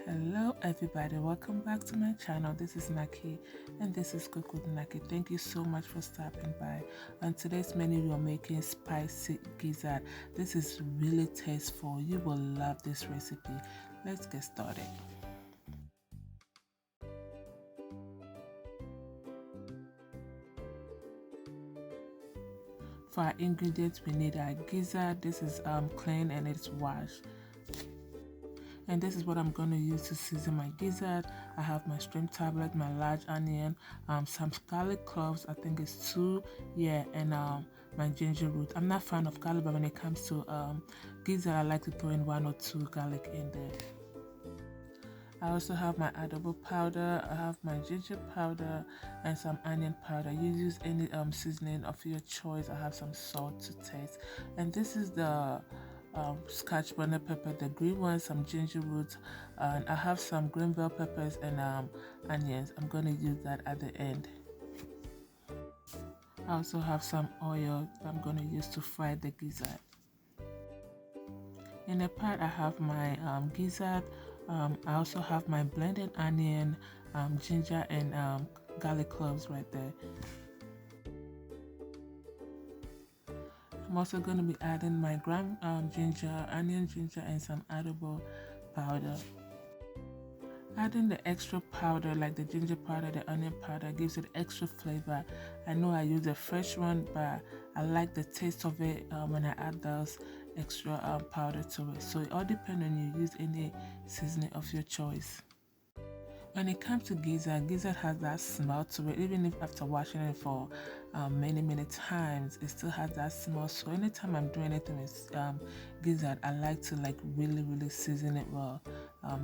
Hello everybody, welcome back to my channel. This is Nakie and this is Cook with Nakie. Thank you so much for stopping by. On today's menu we are making spicy gizzard. This is really tasteful. You will love this recipe. Let's get started. For our ingredients we need our gizzard. This is clean and it's washed. And this is what I'm going to use to season my gizzard. I have my shrimp tablet, my large onion, some garlic cloves, I think it's 2, and my ginger root. I'm not a fan of garlic, but when it comes to gizzard, I like to throw in 1 or 2 garlic in there. I also have my adoba powder, I have my ginger powder, and some onion powder. You use any seasoning of your choice. I have some salt to taste. And this is the Scotch bonnet pepper, the green one, some ginger roots, and I have some green bell peppers and onions. I'm going to use that at the end. I also have some oil that I'm going to use to fry the gizzard. In a pot I have my gizzard. I also have my blended onion, ginger, and garlic cloves right there. I'm also going to be adding my ground ginger, onion ginger, and some adobo powder. Adding the extra powder like the ginger powder, the onion powder gives it extra flavor. I know I use a fresh one, but I like the taste of it when I add those extra powder to it. So it all depends on you use any seasoning of your choice. When it comes to gizzard, gizzard has that smell to it. Even if after washing it for many times, it still has that smell. So anytime I'm doing anything with gizzard, I like to really season it well.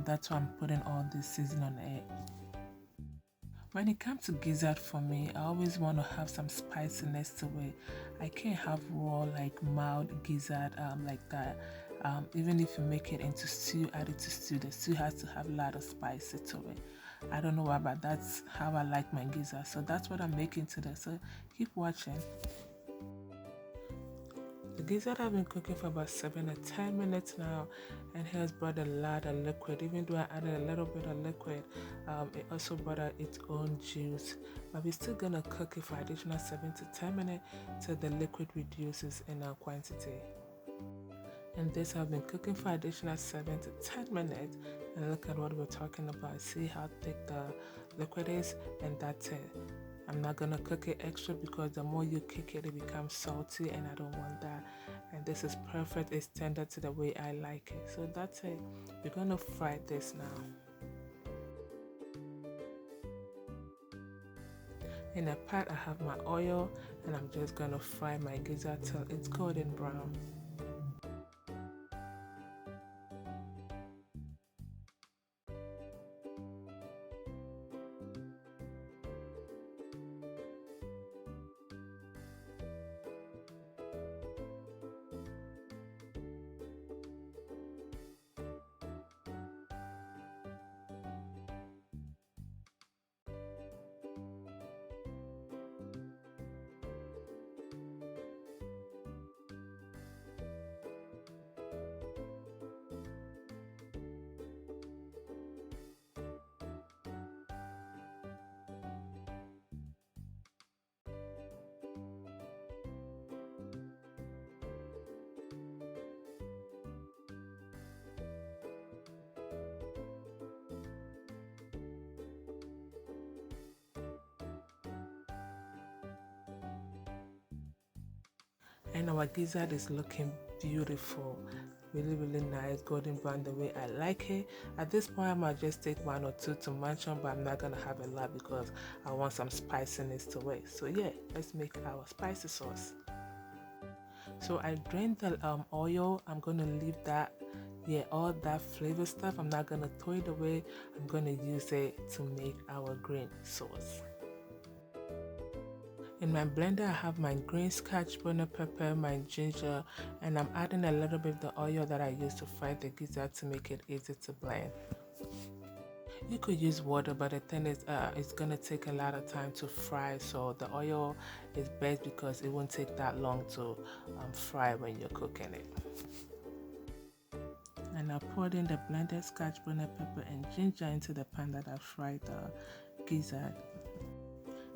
That's why I'm putting all this seasoning on it. When it comes to gizzard, for me, I always want to have some spiciness to it. I can't have raw, mild gizzard like that. Even if you make it into stew, add it to stew, the stew has to have a lot of spice to it. I don't know why, but that's how I like my gizzard. So that's what I'm making today. So keep watching. The gizzard have been cooking for about 7 or 10 minutes now, and it has brought a lot of liquid. Even though I added a little bit of liquid, it also brought out its own juice. But we're still gonna cook it for additional 7 to 10 minutes till the liquid reduces in quantity. And this have been cooking for additional 7 to 10 minutes, and look at what we're talking about. See how thick the liquid is, and that's it. I'm not gonna cook it extra because the more you cook it, it becomes salty, and I don't want that. And this is perfect. It's tender to the way I like it. So that's it. We're gonna fry this now. In a pot I have my oil, and I'm just gonna fry my gizzard till it's golden brown. And our gizzard is looking beautiful, really nice, golden brown the way I like it. At this point I might just take 1 or 2 to munch on, but I'm not gonna have a lot because I want some spiciness to it. So yeah, let's make our spicy sauce. So I drained the oil. I'm gonna leave that, all that flavor stuff. I'm not gonna throw it away. I'm gonna use it to make our green sauce. In my blender I have my green Scotch bonnet pepper, my ginger, and I'm adding a little bit of the oil that I used to fry the gizzard to make it easy to blend. You could use water, but the thing is it's gonna take a lot of time to fry, so the oil is best because it won't take that long to fry when you're cooking it. And and I poured in the blended Scotch, bonnet pepper, and ginger into the pan that I fried the gizzard.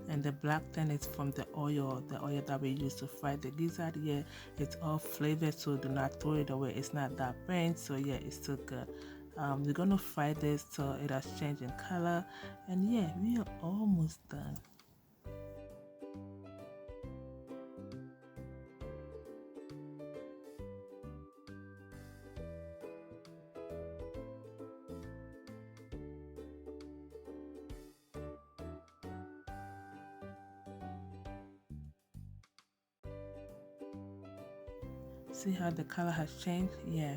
And the black thing is from the oil that we use to fry the gizzard. Yeah, it's all flavored, so do not throw it away. It's not that burnt, so yeah, it's still good. We're gonna fry this till it has changed in color, and yeah, we are almost done. See how the color has changed? Yeah,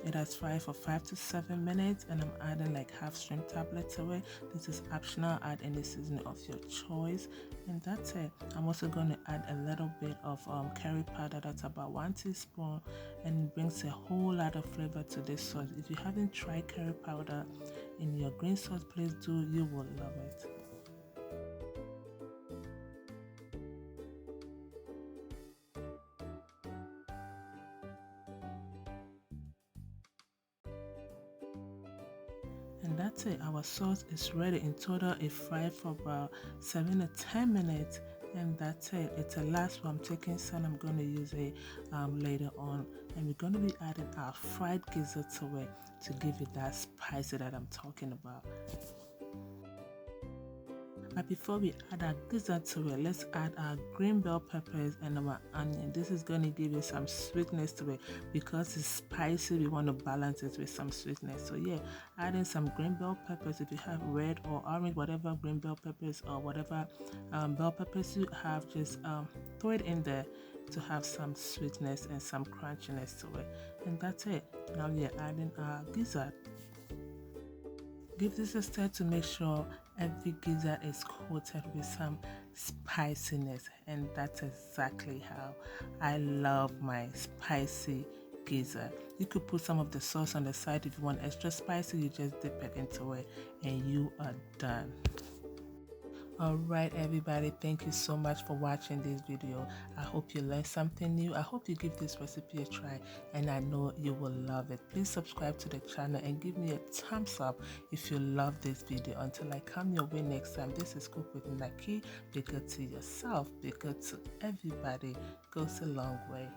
it has fried for 5 to 7 minutes, and I'm adding like half shrimp tablet to it. This is optional. Add any seasoning of your choice, and that's it. I'm also going to add a little bit of curry powder. That's about 1 teaspoon, and it brings a whole lot of flavor to this sauce. If you haven't tried curry powder in your green sauce, please do. You will love it. And that's it. Our sauce is ready. In total, it fried for about 7 to 10 minutes, and that's it. It's a last one. I'm taking some. I'm going to use it later on, and we're going to be adding our fried gizzard to it to give it that spicy that I'm talking about. But before we add our gizzard to it, let's add our green bell peppers and our onion. This is going to give it some sweetness to it. Because it's spicy, we want to balance it with some sweetness. So yeah, adding some green bell peppers. If you have red or orange, whatever green bell peppers or whatever bell peppers you have, just throw it in there to have some sweetness and some crunchiness to it. And that's it. Now we are adding our gizzard. Give this a stir to make sure every gizzard is coated with some spiciness, and that's exactly how I love my spicy gizzard. You could put some of the sauce on the side if you want extra spicy. You just dip it into it and you are done. Alright everybody, thank you so much for watching this video. I hope you learned something new. I hope you give this recipe a try, and I know you will love it. Please subscribe to the channel and give me a thumbs up if you love this video. Until I come your way next time, this is Cook with Nakie. Be good to yourself, be good to everybody. Goes a long way.